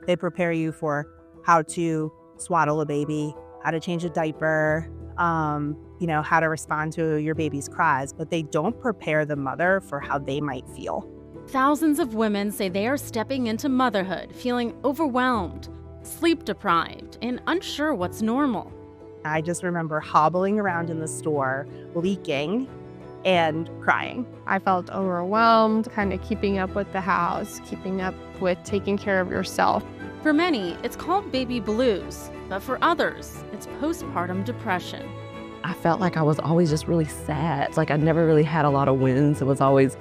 They prepare you for how to swaddle a baby, how to change a diaper, how to respond to your baby's cries, but they don't prepare the mother for how they might feel. Thousands of women say they are stepping into motherhood feeling overwhelmed, sleep deprived, and unsure what's normal. I just remember hobbling around in the store, leaking and crying. I felt overwhelmed, kind of keeping up with the house, keeping up with taking care of yourself. For many, it's called baby blues, but for others, it's postpartum depression. I felt like I was always just really sad. Like I never really had a lot of wins. It was always,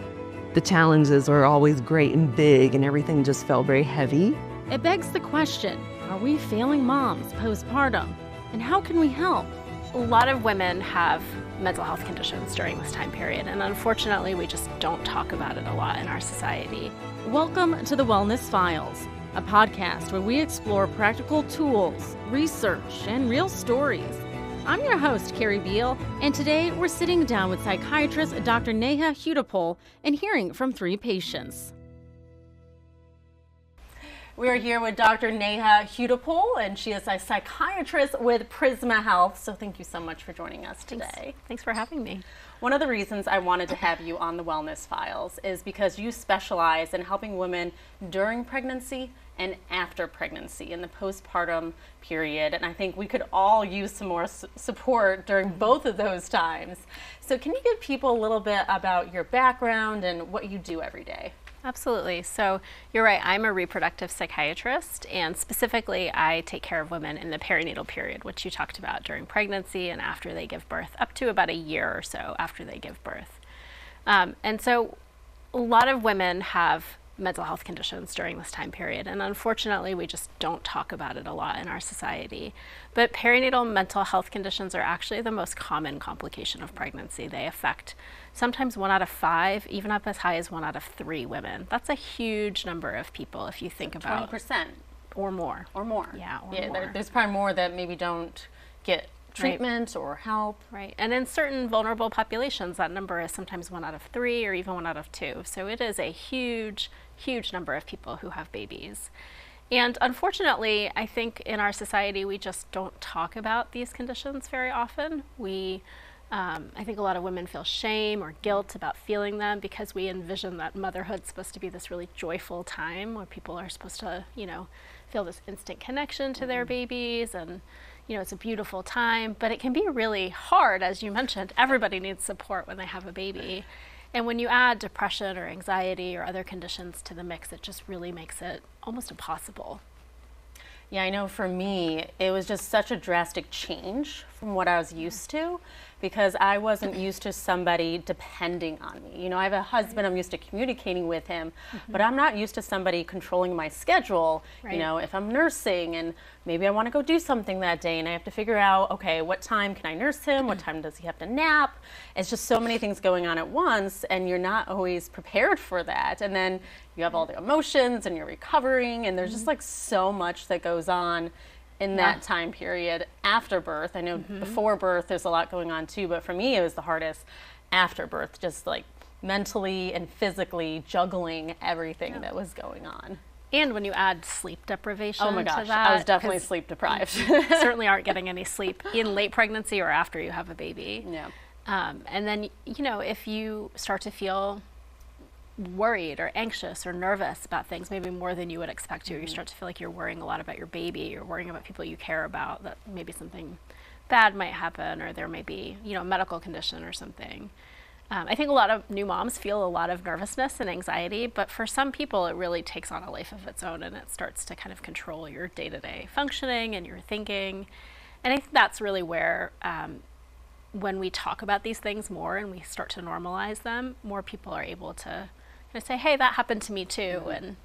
the challenges were always great and big, and everything just felt very heavy. It begs the question, are we failing moms postpartum? And how can we help? A lot of women have mental health conditions during this time period, and unfortunately, we just don't talk about it a lot in our society. Welcome to the Wellness Files, a podcast where we explore practical tools, research, and real stories. I'm your host, Kari Beal, and today we're sitting down with psychiatrist Dr. Neha Hudepohl and hearing from 3 patients. We are here with Dr. Neha Hudepohl, and she is a psychiatrist with Prisma Health. So thank you so much for joining us today. Thanks for having me. One of the reasons I wanted to have you on the Wellness Files is because you specialize in helping women during pregnancy and after pregnancy in the postpartum period. And I think we could all use some more support during both of those times. So can you give people a little bit about your background and what you do every day? Absolutely. So you're right, I'm a reproductive psychiatrist, and specifically I take care of women in the perinatal period, which you talked about during pregnancy and after they give birth, up to about a year or so after they give birth. And so a lot of women have mental health conditions during this time period, and unfortunately we just don't talk about it a lot in our society. But perinatal mental health conditions are actually the most common complication of pregnancy. They affect sometimes 1 out of 5, even up as high as 1 out of 3 women. That's a huge number of people if you think about 20% or more. Or more. Yeah, or more. There's probably more that maybe don't get treatment or help. Right, and in certain vulnerable populations, that number is sometimes 1 out of 3 or even 1 out of 2. So it is a huge number of people who have babies. And unfortunately, I think in our society, we just don't talk about these conditions very often. I think a lot of women feel shame or guilt about feeling them because we envision that motherhood's supposed to be this really joyful time where people are supposed to, feel this instant connection to their babies, and it's a beautiful time, but it can be really hard. As you mentioned, everybody needs support when they have a baby. And when you add depression or anxiety or other conditions to the mix, it just really makes it almost impossible. Yeah, I know for me, it was just such a drastic change from what I was used to, because I wasn't used to somebody depending on me. I have a husband, I'm used to communicating with him, but I'm not used to somebody controlling my schedule. Right. If I'm nursing and maybe I want to go do something that day and I have to figure out, okay, what time can I nurse him? What time does he have to nap? It's just so many things going on at once, and you're not always prepared for that. And then you have all the emotions and you're recovering, and there's just like so much that goes on in that time period after birth. I know before birth there's a lot going on too, but for me it was the hardest after birth, just like mentally and physically juggling everything that was going on. And when you add sleep deprivation oh my gosh, to that, I was definitely sleep deprived. You certainly aren't getting any sleep in late pregnancy or after you have a baby. Yeah. And then, if you start to feel worried or anxious or nervous about things, maybe more than you would expect to, you start to feel like you're worrying a lot about your baby, you're worrying about people you care about, that maybe something bad might happen, or there may be, a medical condition or something. I think a lot of new moms feel a lot of nervousness and anxiety, but for some people it really takes on a life of its own, and it starts to kind of control your day-to-day functioning and your thinking. And I think that's really where when we talk about these things more and we start to normalize them, more people are able to say, hey, that happened to me too, and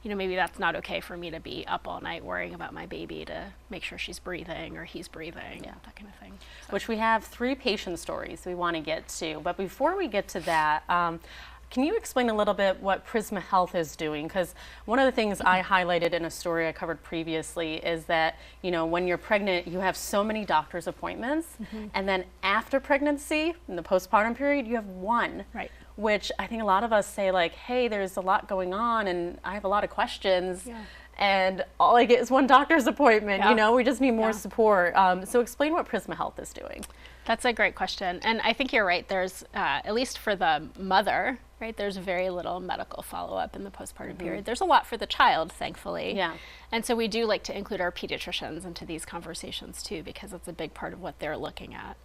maybe that's not okay for me to be up all night worrying about my baby to make sure she's breathing or he's breathing, that kind of thing. So. Which we have 3 patient stories we want to get to, but before we get to that, can you explain a little bit what Prisma Health is doing? Because one of the things I highlighted in a story I covered previously is that, when you're pregnant, you have so many doctor's appointments, and then after pregnancy, in the postpartum period, you have 1. Right. Which I think a lot of us say, like, hey, there's a lot going on and I have a lot of questions. and all I get is one doctor's appointment. Yeah. You know, we just need more Yeah. support. So explain what Prisma Health is doing. That's a great question. And I think you're right. There's, at least for the mother, right, there's very little medical follow-up in the postpartum period. There's a lot for the child, thankfully. Yeah. And so we do like to include our pediatricians into these conversations too, because it's a big part of what they're looking at.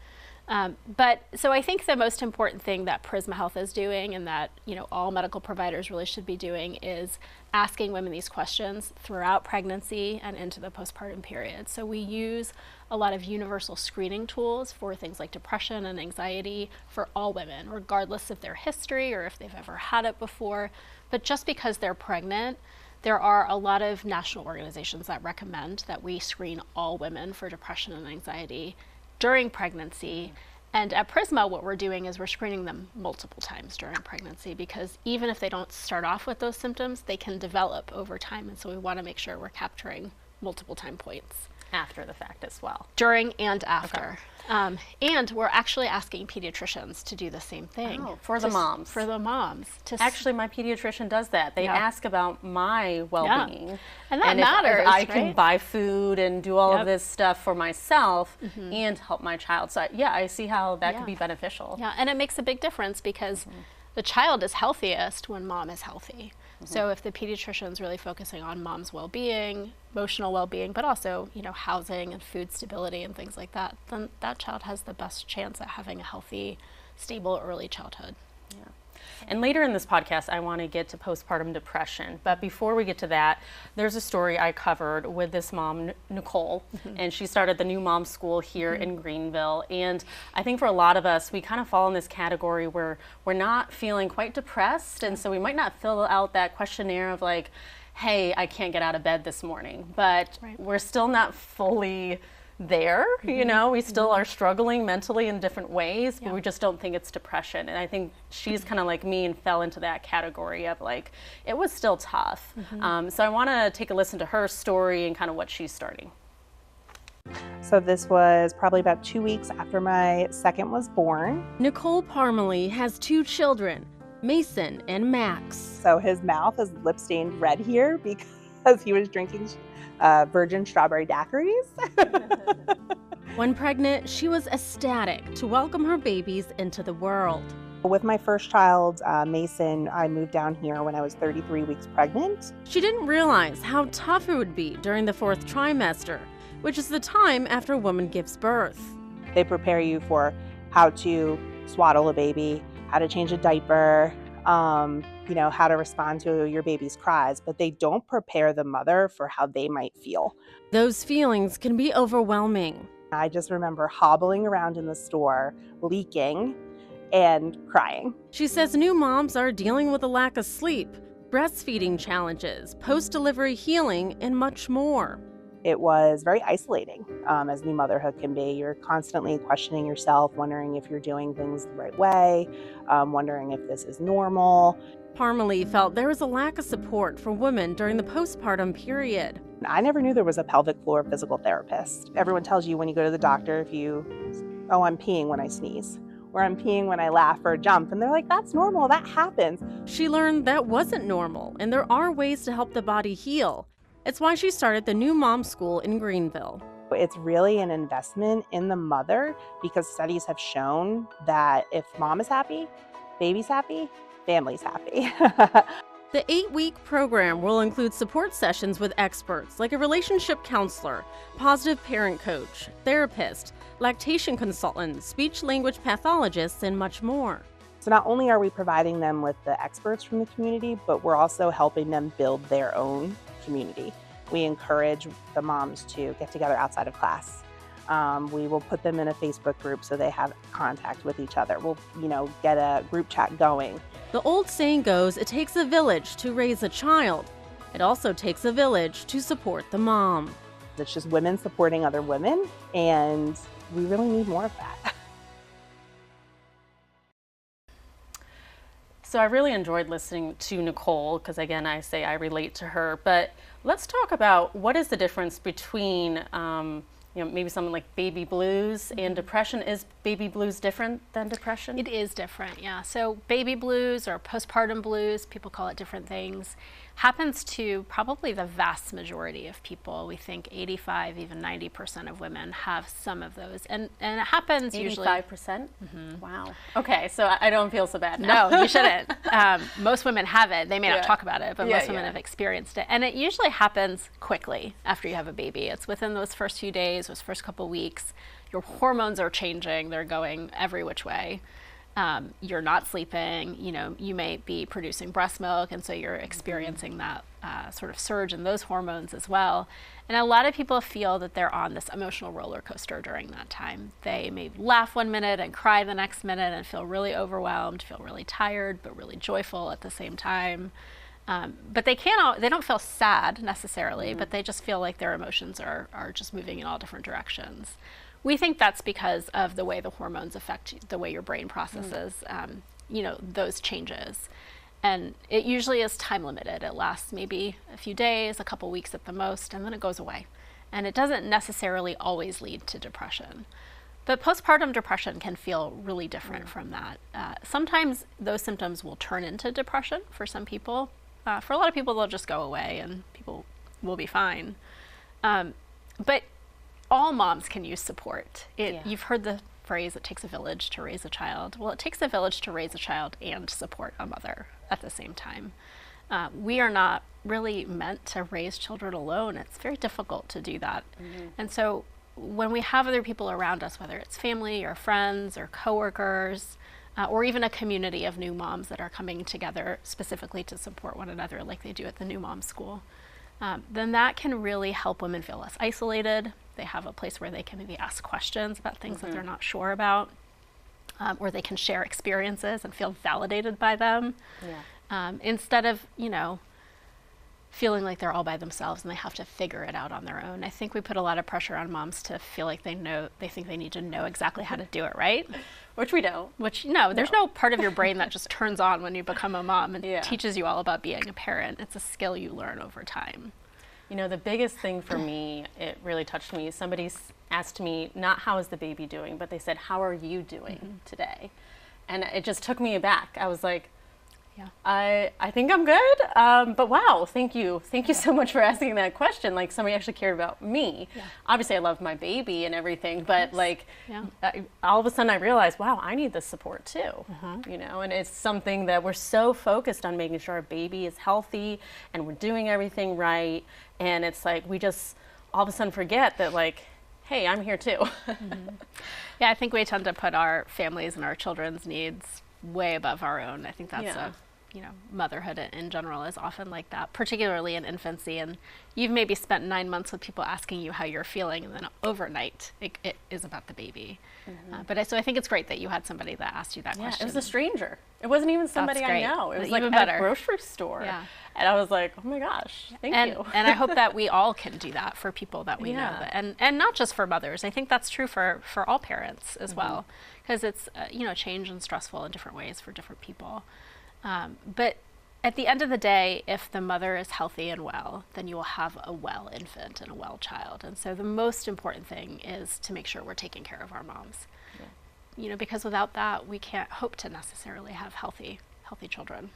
But so I think the most important thing that Prisma Health is doing, and that, you know, all medical providers really should be doing, is asking women these questions throughout pregnancy and into the postpartum period. So we use a lot of universal screening tools for things like depression and anxiety for all women, regardless of their history or if they've ever had it before. But just because they're pregnant, there are a lot of national organizations that recommend that we screen all women for depression and anxiety during pregnancy. And at Prisma, what we're doing is we're screening them multiple times during pregnancy, because even if they don't start off with those symptoms, they can develop over time. And so we want to make sure we're capturing multiple time points. After the fact as well. During and after. And we're actually asking pediatricians to do the same thing. Oh, for the moms. For the moms. Actually, my pediatrician does that. They ask about my well-being. Yeah. And that matters, if I right? can buy food and do all Yep. of this stuff for myself and help my child. So yeah, I see how that could be beneficial. Yeah, and it makes a big difference because the child is healthiest when mom is healthy. So if the pediatrician's really focusing on mom's well-being, emotional well-being, but also, you know, housing and food stability and things like that, then that child has the best chance at having a healthy, stable early childhood. Yeah. And later in this podcast, I want to get to postpartum depression. But before we get to that, there's a story I covered with this mom, Nicole, and she started the new mom school here in Greenville. And I think for a lot of us, we kind of fall in this category where we're not feeling quite depressed. And so we might not fill out that questionnaire of like, hey, I can't get out of bed this morning. But we're still not fully there, you know, we still are struggling mentally in different ways, but we just don't think it's depression. And I think she's kind of like me and fell into that category of like, it was still tough. So I want to take a listen to her story and kind of what she's starting. So this was probably about 2 weeks after my second was born. Nicole Parmalee has 2 children, Mason and Max. So his mouth is lip stained red here because he was drinking virgin strawberry daiquiris. When pregnant, she was ecstatic to welcome her babies into the world. With my first child, Mason, I moved down here when I was 33 weeks pregnant. She didn't realize how tough it would be during the 4th trimester, which is the time after a woman gives birth. They prepare you for how to swaddle a baby, how to change a diaper, you know, how to respond to your baby's cries, but they don't prepare the mother for how they might feel. Those feelings can be overwhelming. I just remember hobbling around in the store, leaking and crying. She says new moms are dealing with a lack of sleep, breastfeeding challenges, post-delivery healing, and much more. It was very isolating, as new motherhood can be. You're constantly questioning yourself, wondering if you're doing things the right way, wondering if this is normal. Parmalee felt there was a lack of support for women during the postpartum period. I never knew there was a pelvic floor physical therapist. Everyone tells you when you go to the doctor, oh, I'm peeing when I sneeze, or I'm peeing when I laugh or jump, and they're like, that's normal, that happens. She learned that wasn't normal, and there are ways to help the body heal. It's why she started the new mom school in Greenville. It's really an investment in the mother, because studies have shown that if mom is happy, baby's happy, family's happy. The 8-week program will include support sessions with experts like a relationship counselor, positive parent coach, therapist, lactation consultant, speech-language pathologists, and much more. So not only are we providing them with the experts from the community, but we're also helping them build their own community. We encourage the moms to get together outside of class. We will put them in a Facebook group so they have contact with each other. We'll, get a group chat going. The old saying goes, it takes a village to raise a child. It also takes a village to support the mom. It's just women supporting other women, and we really need more of that. So I really enjoyed listening to Nicole because, again, I say I relate to her. But let's talk about what is the difference between, maybe something like baby blues and depression. Is baby blues different than depression? It is different, yeah. So baby blues or postpartum blues, people call it different things, happens to probably the vast majority of people. We think 85, even 90% of women have some of those. And it happens 85%? usually. 85%? Wow. Okay, so I don't feel so bad now. No, you shouldn't. Most women have it. They may not talk about it, but most women have experienced it. And it usually happens quickly after you have a baby. It's within those first few days, those first couple weeks. Your hormones are changing. They're going every which way. You're not sleeping, you may be producing breast milk, and so you're experiencing that sort of surge in those hormones as well. And a lot of people feel that they're on this emotional roller coaster during that time. They may laugh one minute and cry the next minute and feel really overwhelmed, feel really tired, but really joyful at the same time. But they don't feel sad necessarily, but they just feel like their emotions are just moving in all different directions. We think that's because of the way the hormones affect the way your brain processes, those changes. And it usually is time limited. It lasts maybe a few days, a couple weeks at the most, and then it goes away. And it doesn't necessarily always lead to depression. But postpartum depression can feel really different from that. Sometimes those symptoms will turn into depression for some people. For a lot of people, they'll just go away and people will be fine. But all moms can use support. You've heard the phrase, it takes a village to raise a child. Well, it takes a village to raise a child and support a mother at the same time. We are not really meant to raise children alone. It's very difficult to do that. And so when we have other people around us, whether it's family or friends or coworkers, or even a community of new moms that are coming together specifically to support one another like they do at the New Mom School, then that can really help women feel less isolated. They have a place where they can maybe ask questions about things that they're not sure about, or they can share experiences and feel validated by them, instead of, feeling like they're all by themselves and they have to figure it out on their own. I think we put a lot of pressure on moms to feel like they think they need to know exactly how to do it, right? Which we don't. There's no part of your brain that just turns on when you become a mom and teaches you all about being a parent. It's a skill you learn over time. The biggest thing for me, it really touched me. Somebody asked me, not how is the baby doing, but they said, how are you doing today? And it just took me aback. I was like, I think I'm good, but wow, thank you so much for asking that question. Like, somebody actually cared about me. Obviously I love my baby and everything, but all of a sudden I realized, wow, I need this support too. And it's something that we're so focused on making sure our baby is healthy and we're doing everything right, and it's like we just all of a sudden forget that, like, hey, I'm here too. I think we tend to put our families and our children's needs way above our own. I think that's motherhood in general is often like that, particularly in infancy. And you've maybe spent 9 months with people asking you how you're feeling, and then overnight it is about the baby. So I think it's great that you had somebody that asked you that question. It was a stranger. It wasn't even somebody I know. It was like at a grocery store. And I was like, oh my gosh, thank you. And I hope that we all can do that for people that we know. And not just for mothers. I think that's true for all parents as well, because it's change and stressful in different ways for different people. But at the end of the day, if the mother is healthy and well, then you will have a well infant and a well child. And so the most important thing is to make sure we're taking care of our moms. Because without that, we can't hope to necessarily have healthy children.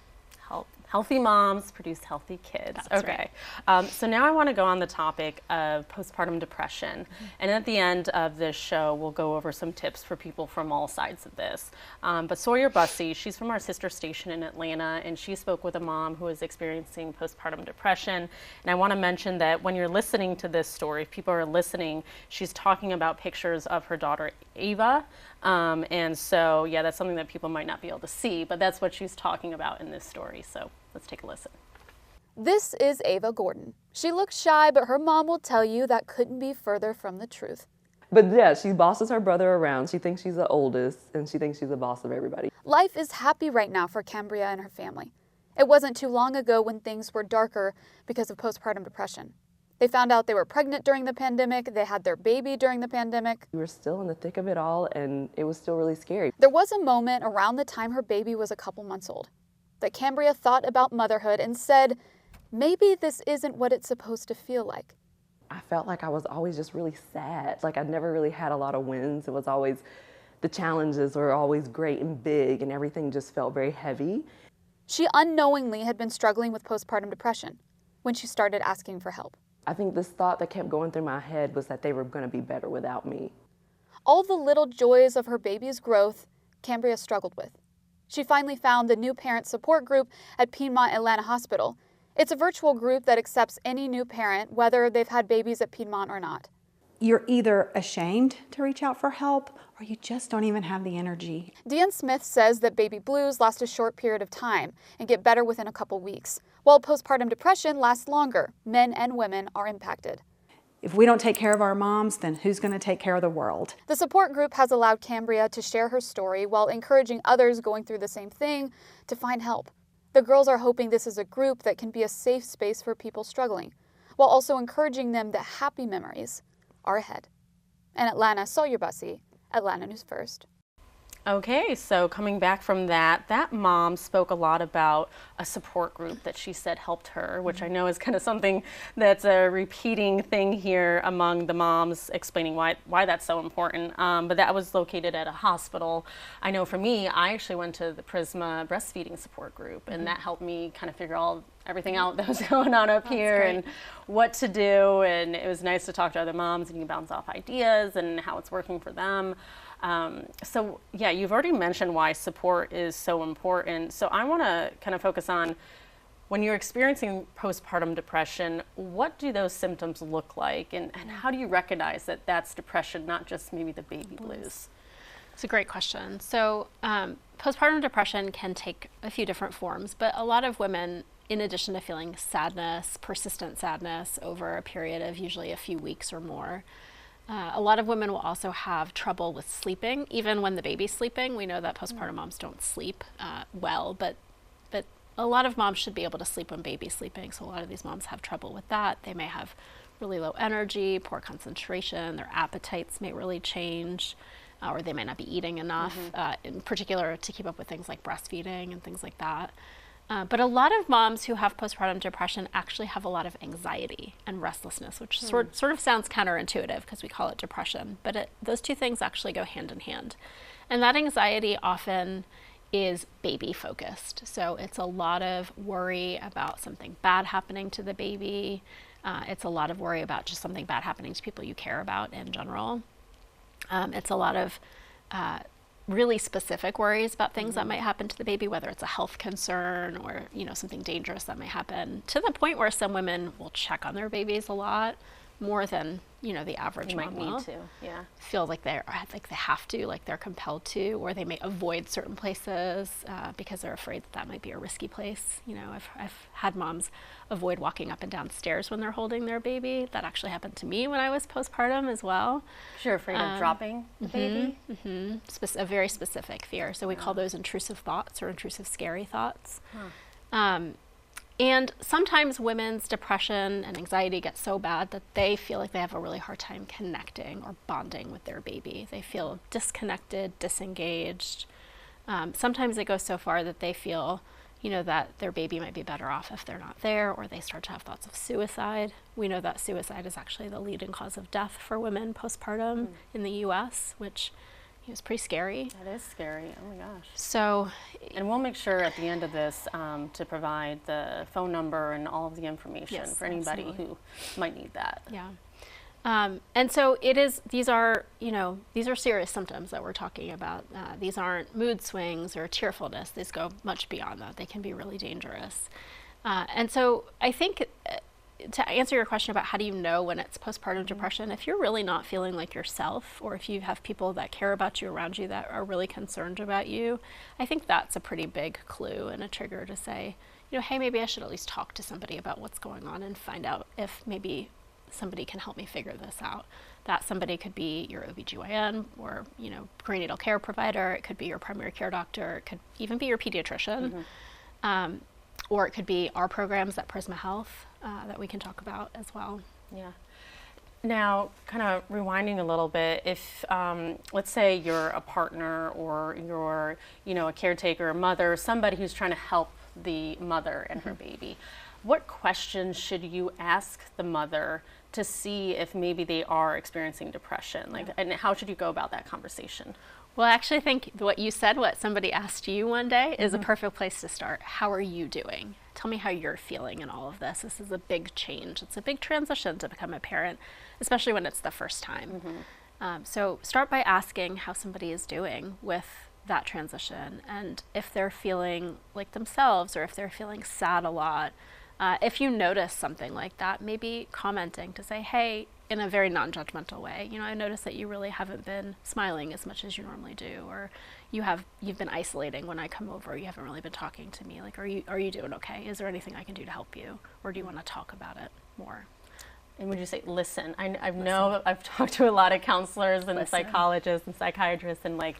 Healthy moms produce healthy kids. That's okay. Right. So now I want to go on the topic of postpartum depression. And at the end of this show, we'll go over some tips for people from all sides of this. But Sawyer Bussey, she's from our sister station in Atlanta, and she spoke with a mom who is experiencing postpartum depression. And I want to mention that when you're listening to this story, if people are listening, she's talking about pictures of her daughter, Ava. And so, that's something that people might not be able to see, but that's what she's talking about in this story. So let's take a listen. This is Ava Gordon. She looks shy, but her mom will tell you that couldn't be further from the truth. But she bosses her brother around. She thinks she's the oldest, and she thinks she's the boss of everybody. Life is happy right now for Cambria and her family. It wasn't too long ago when things were darker because of postpartum depression. They found out they were pregnant during the pandemic. They had their baby during the pandemic. We were still in the thick of it all, and it was still really scary. There was a moment around the time her baby was a couple months old that Cambria thought about motherhood and said, maybe this isn't what it's supposed to feel like. I felt like I was always just really sad. Like I never really had a lot of wins. It was always, the challenges were always great and big, and everything just felt very heavy. She unknowingly had been struggling with postpartum depression when she started asking for help. I think this thought that kept going through my head was that they were going to be better without me. All the little joys of her baby's growth, Cambria struggled with. She finally found the new parent support group at Piedmont Atlanta Hospital. It's a virtual group that accepts any new parent, whether they've had babies at Piedmont or not. You're either ashamed to reach out for help or you just don't even have the energy. Deanne Smith says that baby blues last a short period of time and get better within a couple weeks, while postpartum depression lasts longer. Men and women are impacted. If we don't take care of our moms, then who's going to take care of the world? The support group has allowed Cambria to share her story while encouraging others going through the same thing to find help. The girls are hoping this is a group that can be a safe space for people struggling, while also encouraging them that happy memories are ahead. In Atlanta, Sawyer Bussey, Atlanta News First. Okay, so coming back from that mom spoke a lot about a support group that she said helped her, which I know is kind of something that's a repeating thing here among the moms, explaining why that's so important. But that was located at a hospital. I know for me, I actually went to the Prisma breastfeeding support group, and that helped me kind of figure everything out that was going on up here and what to do. And it was nice to talk to other moms and you bounce off ideas and how it's working for them. So yeah, you've already mentioned why support is so important. So I want to kind of focus on when you're experiencing postpartum depression, what do those symptoms look like? And how do you recognize that that's depression, not just maybe the baby blues? It's a great question. So postpartum depression can take a few different forms, but a lot of women, in addition to feeling sadness, persistent sadness over a period of usually a few weeks or more, a lot of women will also have trouble with sleeping, even when the baby's sleeping. We know that postpartum moms don't sleep well, but a lot of moms should be able to sleep when baby's sleeping. So a lot of these moms have trouble with that. They may have really low energy, poor concentration, their appetites may really change, or they may not be eating enough, in particular to keep up with things like breastfeeding and things like that. But a lot of moms who have postpartum depression actually have a lot of anxiety and restlessness, which sort of sounds counterintuitive because we call it depression, but those two things actually go hand in hand. And that anxiety often is baby focused. So it's a lot of worry about something bad happening to the baby. It's a lot of worry about just something bad happening to people you care about in general. It's a lot of really specific worries about things that might happen to the baby, whether it's a health concern or, something dangerous that might happen, to the point where some women will check on their babies a lot more than, the average mom will. Need to, yeah. Feel like they have to, like they're compelled to, or they may avoid certain places because they're afraid that might be a risky place. I've had moms avoid walking up and down stairs when they're holding their baby. That actually happened to me when I was postpartum as well. You're afraid of dropping the baby? A very specific fear. So we call those intrusive thoughts or intrusive scary thoughts. And sometimes women's depression and anxiety get so bad that they feel like they have a really hard time connecting or bonding with their baby. They feel disconnected, disengaged. Sometimes it goes so far that they feel, that their baby might be better off if they're not there, or they start to have thoughts of suicide. We know that suicide is actually the leading cause of death for women postpartum in the U.S., which is pretty scary. That is scary. Oh my gosh. So, and we'll make sure at the end of this to provide the phone number and all of the information for anybody who might need that. Yeah. And so these are serious symptoms that we're talking about. These aren't mood swings or tearfulness. These go much beyond that. They can be really dangerous. And so I think to answer your question about how do you know when it's postpartum depression, if you're really not feeling like yourself, or if you have people that care about you around you that are really concerned about you, I think that's a pretty big clue and a trigger to say, hey, maybe I should at least talk to somebody about what's going on and find out if maybe somebody can help me figure this out. That somebody could be your OBGYN or, prenatal care provider. It could be your primary care doctor. It could even be your pediatrician. Or it could be our programs at Prisma Health that we can talk about as well. Yeah. Now, kind of rewinding a little bit, if let's say you're a partner or you're, a caretaker, a mother, somebody who's trying to help the mother and her baby, what questions should you ask the mother to see if maybe they are experiencing depression? And how should you go about that conversation? Well, I actually think what you said, what somebody asked you one day, is a perfect place to start. How are you doing? Tell me how you're feeling in all of this. This is a big change. It's a big transition to become a parent, especially when it's the first time. So start by asking how somebody is doing with that transition, and if they're feeling like themselves or if they're feeling sad a lot. If you notice something like that, maybe commenting to say, hey, in a very non-judgmental way, you know, I noticed that you really haven't been smiling as much as you normally do, or you've been isolating when I come over, you haven't really been talking to me. Like, are you doing okay? Is there anything I can do to help you? Or do you want to talk about it more? And would you say listen? I know I've talked to a lot of counselors and psychologists and psychiatrists, and like,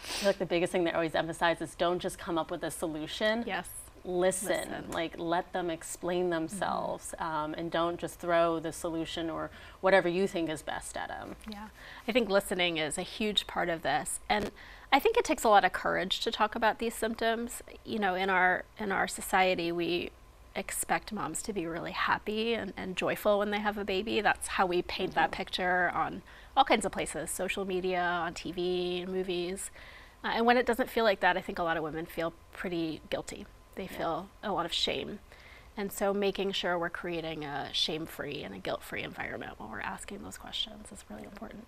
I feel like the biggest thing they always emphasize is don't just come up with a solution. Yes. Listen, like let them explain themselves, and don't just throw the solution or whatever you think is best at them. Yeah, I think listening is a huge part of this, and I think it takes a lot of courage to talk about these symptoms. You know, in our society, we expect moms to be really happy and joyful when they have a baby. That's how we paint that picture on all kinds of places, social media, on TV, movies, and when it doesn't feel like that, I think a lot of women feel pretty guilty. They feel a lot of shame. And so making sure we're creating a shame-free and a guilt-free environment when we're asking those questions is really important.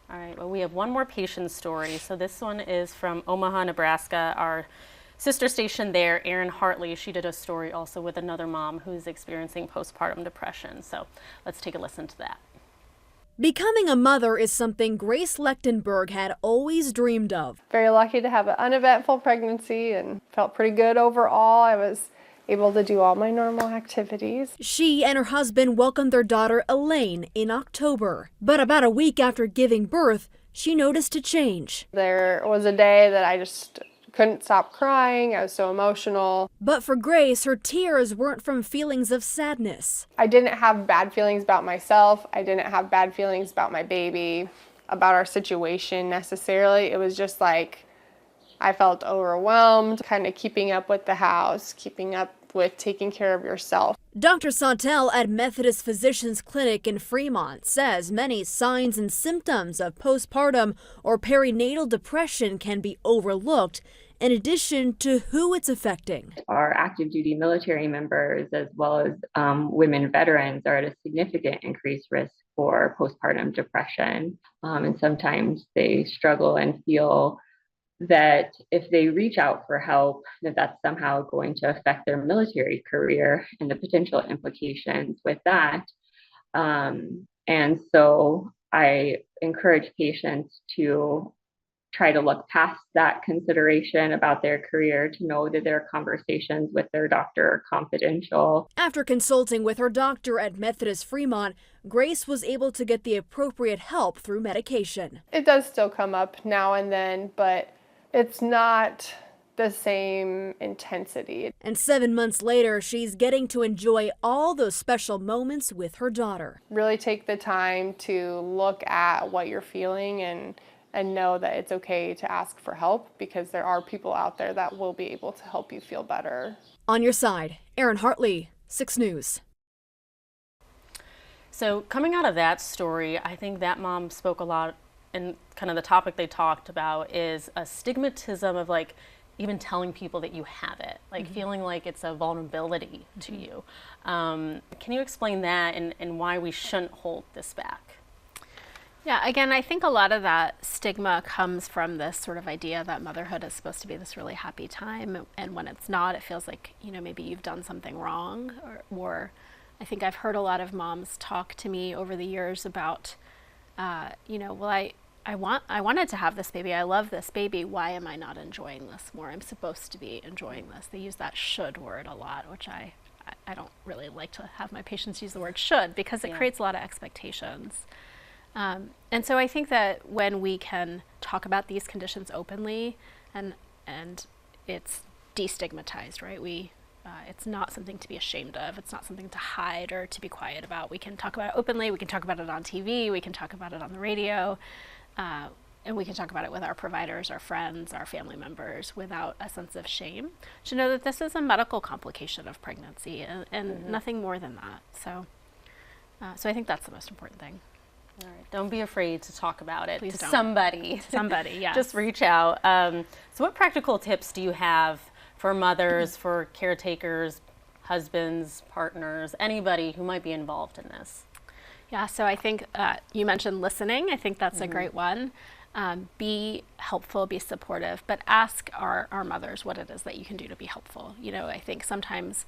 All right, well, we have one more patient story. So this one is from Omaha, Nebraska. Our sister station there, Erin Hartley, she did a story also with another mom who's experiencing postpartum depression. So let's take a listen to that. Becoming a mother is something Grace Lechtenberg had always dreamed of. Very lucky to have an uneventful pregnancy and felt pretty good overall. I was able to do all my normal activities. She and her husband welcomed their daughter Elaine in October. But about a week after giving birth, she noticed a change. There was a day that I just couldn't stop crying. I was so emotional. But for Grace, her tears weren't from feelings of sadness. I didn't have bad feelings about myself. I didn't have bad feelings about my baby, about our situation necessarily. It was just like I felt overwhelmed, kind of keeping up with the house, keeping up with taking care of yourself. Dr. Santel at Methodist Physicians Clinic in Fremont says many signs and symptoms of postpartum or perinatal depression can be overlooked, in addition to who it's affecting. Our active duty military members, as well as women veterans, are at a significant increased risk for postpartum depression. And sometimes they struggle and feel that if they reach out for help, that's somehow going to affect their military career and the potential implications with that. And so I encourage patients to try to look past that consideration about their career, to know that their conversations with their doctor are confidential. After consulting with her doctor at Methodist Fremont, Grace was able to get the appropriate help through medication. It does still come up now and then, but it's not the same intensity. And 7 months later, she's getting to enjoy all those special moments with her daughter. Really take the time to look at what you're feeling and know that it's okay to ask for help, because there are people out there that will be able to help you feel better. On your side, Erin Hartley, 6 News. So coming out of that story, I think that mom spoke a lot, and kind of the topic they talked about is a stigmatism of like even telling people that you have it, like feeling like it's a vulnerability to you. Can you explain that and why we shouldn't hold this back? Yeah, again, I think a lot of that stigma comes from this sort of idea that motherhood is supposed to be this really happy time, and when it's not, it feels like, you know, maybe you've done something wrong, or I think I've heard a lot of moms talk to me over the years about, you know, well, I wanted to have this baby, I love this baby, why am I not enjoying this more? I'm supposed to be enjoying this. They use that should word a lot, which I don't really like to have my patients use the word should, because it creates a lot of expectations. And so I think that when we can talk about these conditions openly, and it's destigmatized, right? It's not something to be ashamed of. It's not something to hide or to be quiet about. We can talk about it openly. We can talk about it on TV. We can talk about it on the radio. And we can talk about it with our providers, our friends, our family members, without a sense of shame, to know that this is a medical complication of pregnancy and nothing more than that. So I think that's the most important thing. All right. Don't be afraid to talk about it Please to don't. somebody. Somebody, yes. Just reach out. So what practical tips do you have for mothers, for caretakers, husbands, partners, anybody who might be involved in this? Yeah, so I think you mentioned listening. I think that's a great one. Be helpful, be supportive, but ask our mothers what it is that you can do to be helpful. You know, I think sometimes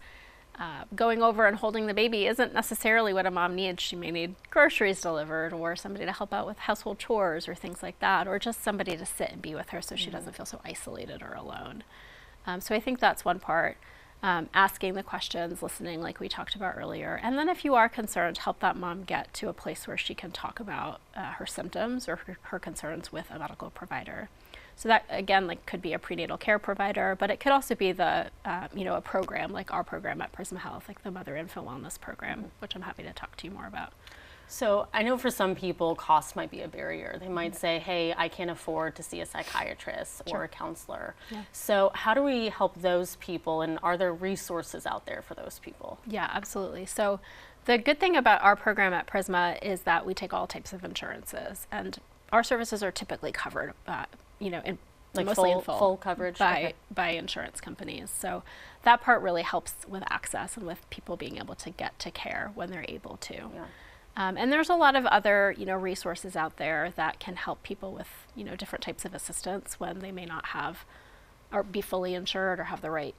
going over and holding the baby isn't necessarily what a mom needs. She may need groceries delivered or somebody to help out with household chores or things like that, or just somebody to sit and be with her so she doesn't feel so isolated or alone. So I think that's one part. Asking the questions, listening like we talked about earlier. And then if you are concerned, help that mom get to a place where she can talk about her symptoms or her concerns with a medical provider. So that, again, like could be a prenatal care provider, but it could also be the, a program like our program at Prisma Health, like the Mother Infant Wellness Program, which I'm happy to talk to you more about. So I know for some people, cost might be a barrier. They might say, hey, I can't afford to see a psychiatrist or a counselor. Yeah. So how do we help those people, and are there resources out there for those people? Yeah, absolutely. So the good thing about our program at Prisma is that we take all types of insurances, and our services are typically covered, in like mostly in full coverage by insurance companies. So that part really helps with access and with people being able to get to care when they're able to. Yeah. And there's a lot of other, resources out there that can help people with, different types of assistance when they may not have or be fully insured or have the right,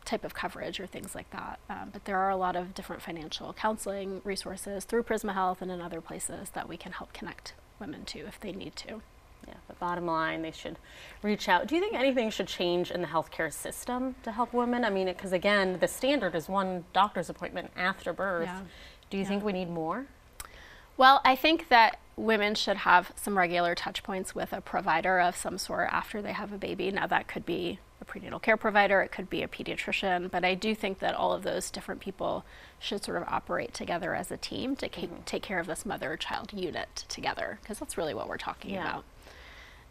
type of coverage or things like that. But there are a lot of different financial counseling resources through Prisma Health and in other places that we can help connect women to if they need to. Yeah, but bottom line, they should reach out. Do you think anything should change in the healthcare system to help women? I mean, because again, the standard is one doctor's appointment after birth. Yeah. Do you think we need more? Well, I think that women should have some regular touch points with a provider of some sort after they have a baby. Now, that could be a prenatal care provider, it could be a pediatrician, but I do think that all of those different people should sort of operate together as a team to take care of this mother-child unit together, because that's really what we're talking about.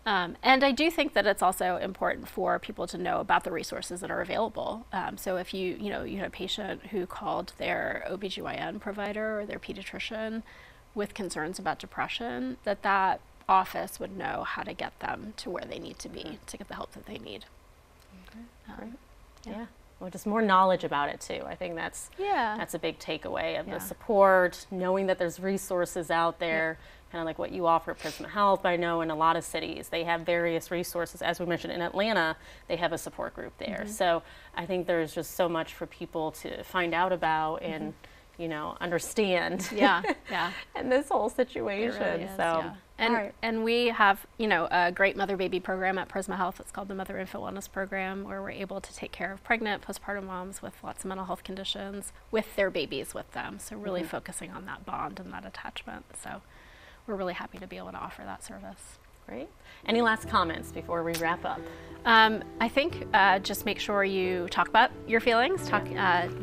And I do think that it's also important for people to know about the resources that are available. So if you had a patient who called their OBGYN provider or their pediatrician with concerns about depression, that office would know how to get them to where they need to be to get the help that they need. Okay. Yeah. Well, just more knowledge about it too. I think that's a big takeaway of the support, knowing that there's resources out there. Kind of like what you offer at Prisma Health. I know in a lot of cities they have various resources. As we mentioned, in Atlanta, they have a support group there. So I think there's just so much for people to find out about and, understand. And this whole situation. It really is, And we have, a great mother-baby program at Prisma Health. It's called the Mother Infant Wellness Program, where we're able to take care of pregnant, postpartum moms with lots of mental health conditions with their babies with them. So really focusing on that bond and that attachment. So we're really happy to be able to offer that service. Great. Any last comments before we wrap up? I think just make sure you talk about your feelings.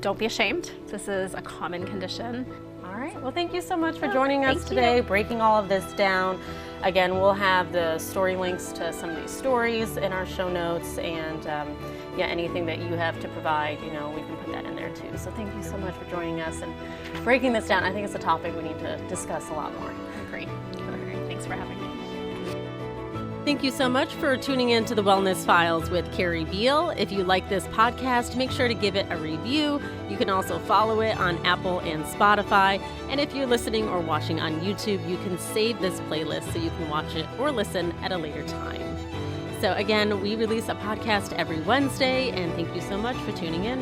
Don't be ashamed. This is a common condition. All right. Well, thank you so much for joining us today, breaking all of this down. Again, we'll have the story links to some of these stories in our show notes, and anything that you have to provide, we can put that in there too. So thank you so much for joining us and breaking this down. I think it's a topic we need to discuss a lot more. Great. Thanks for having me. Thank you so much for tuning in to the Wellness Files with Kari Beal. If you like this podcast, make sure to give it a review. You can also follow it on Apple and Spotify. And if you're listening or watching on YouTube, you can save this playlist so you can watch it or listen at a later time. So again, we release a podcast every Wednesday, and thank you so much for tuning in.